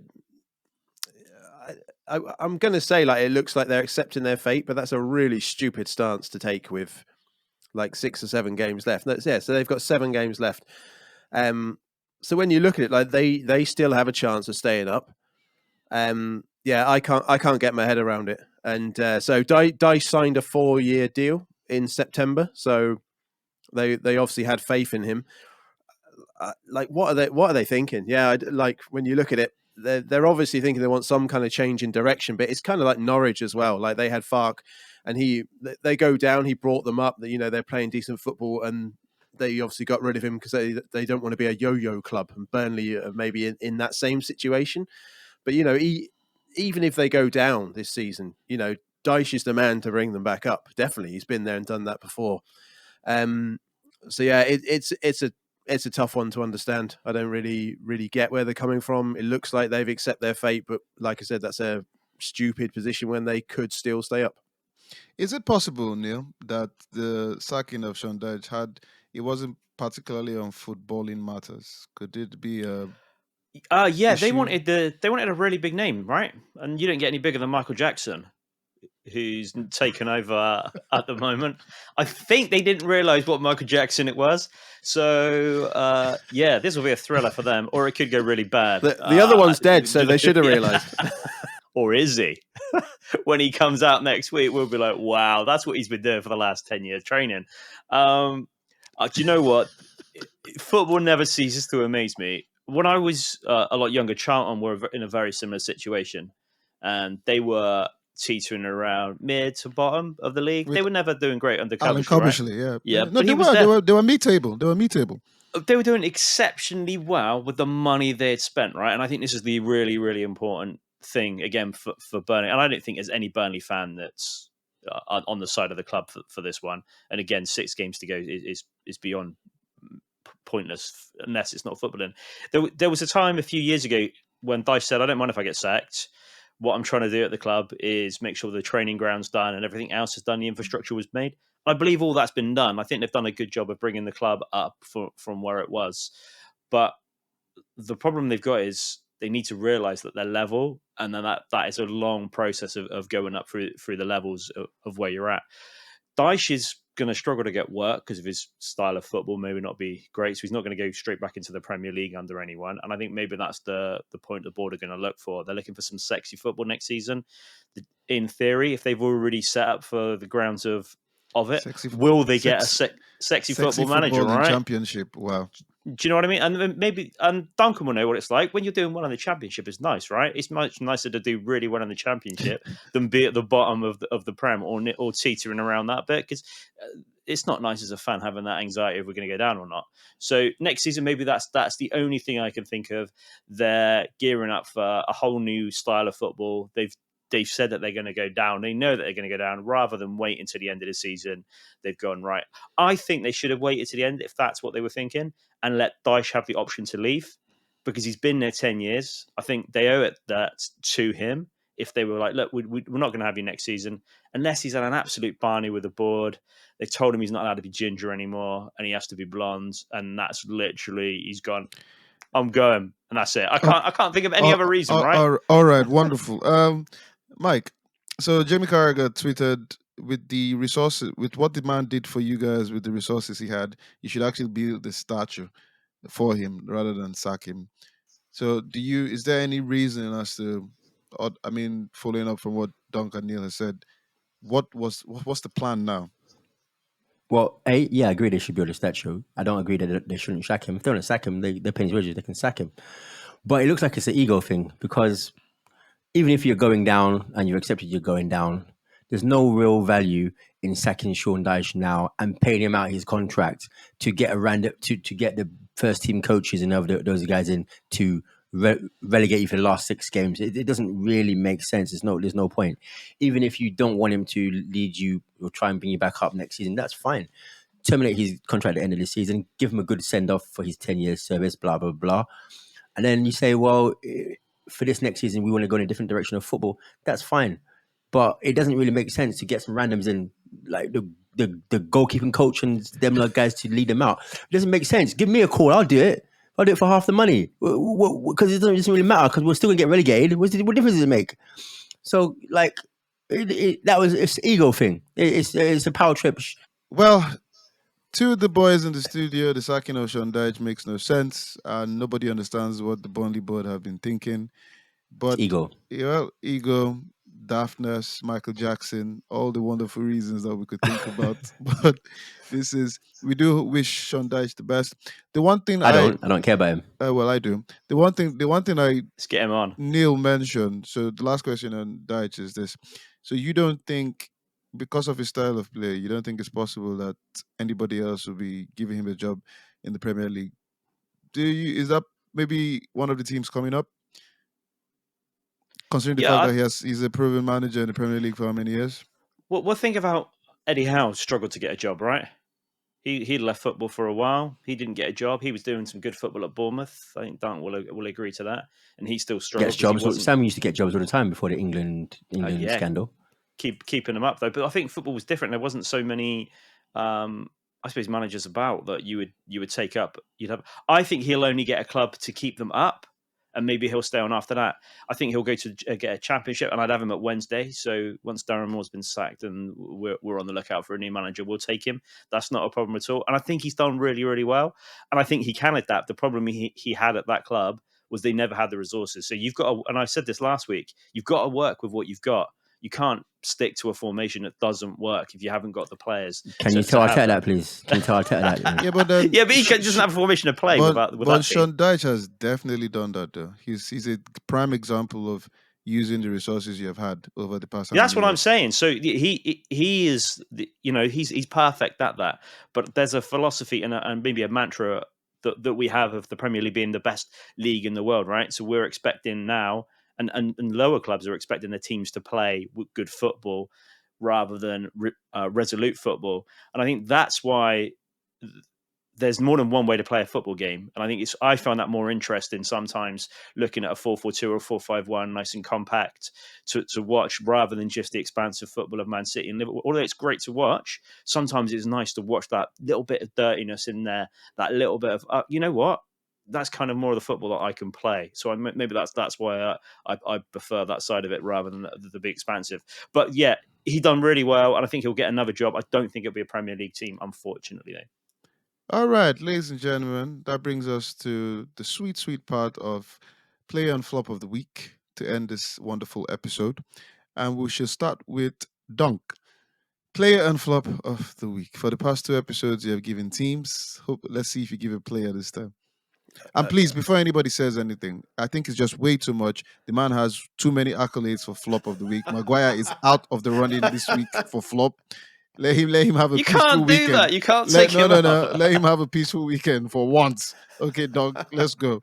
I'm going to say like it looks like they're accepting their fate, but that's a really stupid stance to take with like 6 or 7 games left. So they've got 7 games left. So when you look at it, like they still have a chance of staying up. I can't get my head around it. And so Dyche signed a 4-year deal in September, so they obviously had faith in him. Like what are they thinking? Yeah, like when you look at it, they're obviously thinking they want some kind of change in direction, but it's kind of like Norwich as well. Like they had Farke, and they go down. He brought them up. They're playing decent football, and they obviously got rid of him because they don't want to be a yo-yo club. And Burnley are maybe in that same situation. But even if they go down this season, Dyche is the man to bring them back up. Definitely, he's been there and done that before. So yeah, it's a tough one to understand. I don't really get where they're coming from. It looks like they've accepted their fate, but like I said, that's a stupid position when they could still stay up. Is it possible, Neil, that the sacking of Sean Dyche it wasn't particularly on footballing matters? Could it be a they issue? wanted a really big name, right? And you don't get any bigger than Michael Jackson, who's taken over at the moment. I think they didn't realize what Michael Jackson it was. So this will be a thriller for them, or it could go really bad. The other one's dead, so they should have realized. Or is he? When he comes out next week, we'll be like, wow, that's what he's been doing for the last 10 years training. Do you know what? Football never ceases to amaze me. When I was a lot younger, Charlton were in a very similar situation, and they were teetering around mid to bottom of the league. They were never doing great under Alan Coventry, Coventry, right? yeah. But they were mid-table. They were mid-table. They were doing exceptionally well with the money they had spent, right? And I think this is the really, really important thing, again, for Burnley. And I don't think there's any Burnley fan that's on the side of the club for this one. And again, 6 games to go is beyond pointless unless it's not footballing. There was a time a few years ago when Dyche said, I don't mind if I get sacked. What I'm trying to do at the club is make sure the training ground's done and everything else is done. The infrastructure was made. I believe all that's been done. I think they've done a good job of bringing the club up from where it was. But the problem they've got is they need to realise that they're level, and then that is a long process of going up through the levels of where you're at. Dyche is going to struggle to get work because of his style of football, maybe not be great. So he's not going to go straight back into the Premier League under anyone. And I think maybe that's the point the board are going to look for. They're looking for some sexy football next season. In theory, if they've already set up for the grounds of it, will they get a sexy football manager, right? Championship, wow. Do you know what I mean? And Duncan will know what it's like. When you're doing well in the Championship, it's nice, right? It's much nicer to do really well in the Championship than be at the bottom of the Prem or teetering around that bit, because it's not nice as a fan having that anxiety if we're going to go down or not. So next season, maybe that's the only thing I can think of. They're gearing up for a whole new style of football. They've said that they're going to go down. They know that they're going to go down. Rather than wait until the end of the season, they've gone, right, I think they should have waited to the end if that's what they were thinking, and let Dyche have the option to leave, because he's been there 10 years. I think they owe that to him. If they were like, look, we're not going to have you next season, unless he's had an absolute Barney with the board. They've told him he's not allowed to be ginger anymore and he has to be blonde. And that's literally, he's gone, I'm going, and that's it. I can't think of any other reason, right? All right, wonderful. Mike, so Jamie Carragher tweeted with the resources, with what the man did for you guys with the resources he had, you should actually build the statue for him rather than sack him. So, is there any reason as to, I mean, following up from what Duncan Neal has said, what's the plan now? Well, I agree they should build a statue. I don't agree that they shouldn't sack him. If they want to sack him, they're paying his wages, they can sack him. But it looks like it's an ego thing because even if you're going down and you've accepted you're going down, there's no real value in sacking Sean Dyche now and paying him out his contract to get to get the first team coaches and other those guys in to relegate you for the last 6 games. It doesn't really make sense. There's no point. Even if you don't want him to lead you or try and bring you back up next season, that's fine. Terminate his contract at the end of the season, give him a good send off for his 10 years service, blah blah blah. And then you say, well, for this next season, we want to go in a different direction of football. That's fine. But it doesn't really make sense to get some randoms in, like the goalkeeping coach and them like guys to lead them out. It doesn't make sense. Give me a call. I'll do it. I'll do it for half the money. Because it doesn't really matter because we're still going to get relegated. What difference does it make? So, like, it's an ego thing. It's a power trip. Well, to the boys in the studio, the sacking of Sean Dyche makes no sense, and nobody understands what the Burnley board have been thinking. But Ego. Ego, daftness, Michael Jackson, all the wonderful reasons that we could think about. But we do wish Sean Dyche the best. The one thing I don't care about him. Well, I do. The one thing Let's get him on. Neil mentioned. So the last question on Dyche is this: so you don't think, because of his style of play, you don't think it's possible that anybody else will be giving him a job in the Premier League? Is that maybe one of the teams coming up? Considering the fact that he's a proven manager in the Premier League for how many years? Well, think about Eddie Howe struggled to get a job, right? He left football for a while. He didn't get a job. He was doing some good football at Bournemouth. I think Dunk will agree to that. And he still struggled. Gets jobs. Sam used to get jobs all the time before the England scandal. Keeping them up though. But I think football was different. There wasn't so many, I suppose, managers about that you would take up. I think he'll only get a club to keep them up, and maybe he'll stay on after that. I think he'll go to get a championship, and I'd have him at Wednesday. So once Darren Moore's been sacked and we're on the lookout for a new manager, we'll take him. That's not a problem at all. And I think he's done really, really well. And I think he can adapt. The problem he had at that club was they never had the resources. So you've got to, and I said this last week, you've got to work with what you've got. You can't stick to a formation that doesn't work if you haven't got the players. Can you tell Arteta that, please? Can you tell Arteta that? Yeah, but he doesn't have a formation to play without But Sean Dyche has definitely done that, though. He's a prime example of using the resources you have had over the past. That's what I'm saying. So he is, he's perfect at that. But there's a philosophy and maybe a mantra that we have of the Premier League being the best league in the world, right? So we're expecting now. And lower clubs are expecting their teams to play good football rather than resolute football. And I think that's why there's more than one way to play a football game. And I think I find that more interesting sometimes looking at a 4-4-2 or a 4-5-1, nice and compact to watch rather than just the expansive football of Man City and Liverpool. Although it's great to watch, sometimes it's nice to watch that little bit of dirtiness in there, that little bit of, you know what? That's kind of more of the football that I can play. So maybe that's why I prefer that side of it rather than the big expansive. But yeah, he done really well, and I think he'll get another job. I don't think it'll be a Premier League team, unfortunately, though. All right, ladies and gentlemen, that brings us to the sweet, sweet part of Play and Flop of the Week to end this wonderful episode. And we shall start with Dunk. Player and Flop of the Week. For the past 2 episodes, you have given teams. Let's see if you give a player this time. And please, before anybody says anything, I think it's just way too much. The man has too many accolades for Flop of the Week. Maguire is out of the running this week for Flop. Let him have a peaceful weekend. You can't do that. You can't take him off. Let him have a peaceful weekend for once. Okay, dog, let's go.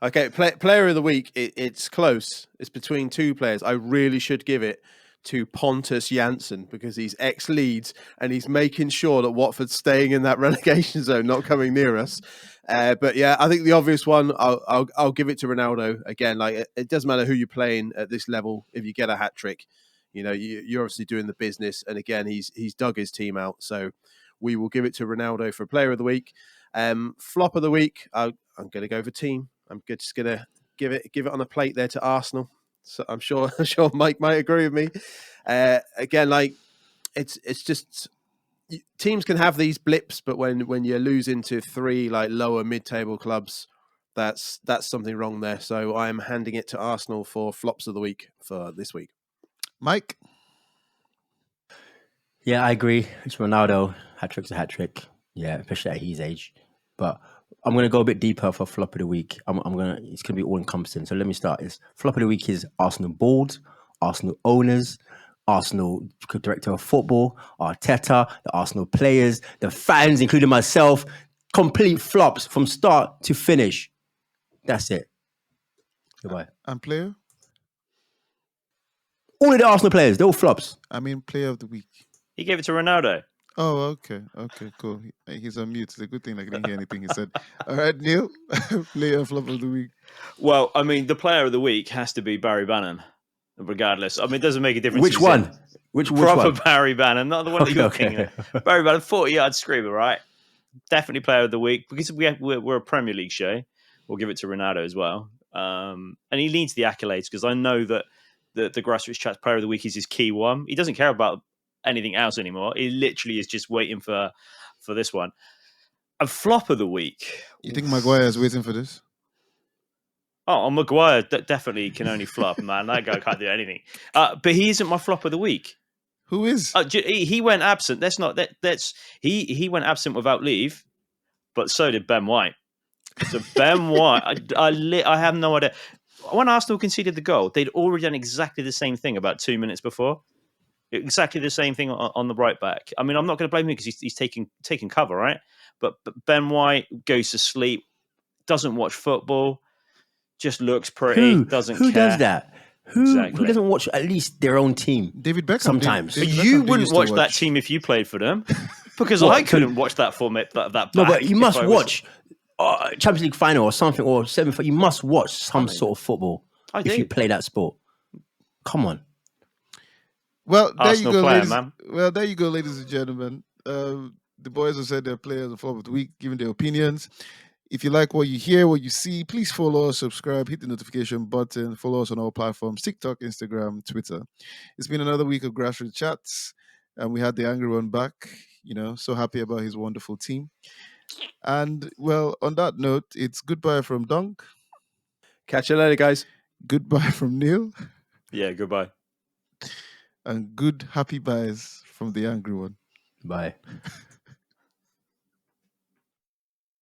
Okay, player of the week. It's close. It's between 2 players. I really should give it to Pontus Jansson because he's ex-Leeds and he's making sure that Watford's staying in that relegation zone, not coming near us. But yeah, I think the obvious one, I'll give it to Ronaldo again. Like it doesn't matter who you're playing at this level. If you get a hat trick, you're obviously doing the business. And again, he's dug his team out. So we will give it to Ronaldo for player of the week. Flop of the week, I'm going to go for team. I'm just going to give it on a plate there to Arsenal. So I'm sure Mike might agree with me. Again, like it's just teams can have these blips, but when you lose into 3 like lower mid-table clubs, that's something wrong there. So I'm handing it to Arsenal for flops of the week for this week. Mike? Yeah, I agree. It's Ronaldo. Hat-trick's a hat-trick. Yeah, especially at his age. But I'm going to go a bit deeper for flop of the week. It's going to be all-encompassing. So let me start. Flop of the week is Arsenal board, Arsenal owners, Arsenal director of football, Arteta, the Arsenal players, the fans, including myself. Complete flops from start to finish. That's it. Goodbye. And player? All of the Arsenal players, they're all flops. I mean, player of the week. He gave it to Ronaldo. Oh, okay. Okay, cool. He's on mute. It's a good thing I didn't hear anything he said. All right, Neil, player flop of the week. Well, I mean, the player of the week has to be Barry Bannon, regardless. I mean, it doesn't make a difference. Which one? Which proper one? Barry Bannon, not the one that you're thinking of. Barry Bannon, 40-yard screamer, right? Definitely player of the week because we're a Premier League show. We'll give it to Ronaldo as well. And he needs the accolades because I know that the Grassroots Chat's player of the week is his key one. He doesn't care about anything else anymore. He literally is just waiting for this one. A flop of the week. You think Maguire is waiting for this? Oh, Maguire definitely can only flop, man. That guy can't do anything. But he isn't my flop of the week. Who is? He went absent. He went absent without leave, but so did Ben White. So Ben White, I have no idea. When Arsenal conceded the goal, they'd already done exactly the same thing about 2 minutes before. Exactly the same thing on the right back. I mean, I'm not going to blame him because he's taking cover, right? But Ben White goes to sleep, doesn't watch football, just looks pretty, doesn't care. Who does that? Who Exactly. doesn't watch at least their own team? David Beckham. Sometimes. David But Beckham you did wouldn't used to watch that team if you played for them, because I couldn't watch that format. That back No, but you if must I was- watch Champions League final or something or seventh. You must watch some sort of football I if do. you play that sport. Come on. Well, there Arsenal you go, player, ladies. man. Well, there you go, ladies and gentlemen. The boys have said their players of flop of the week, giving their opinions. If you like what you hear, what you see, please follow us, subscribe, hit the notification button, follow us on all platforms, TikTok, Instagram, Twitter. It's been another week of Grassroot Chats, and we had the angry one back. So happy about his wonderful team. And, well, on that note, it's goodbye from Dunk, Catch you later, guys. goodbye from Neil, Yeah, goodbye. and good happy buys from the angry one. Bye.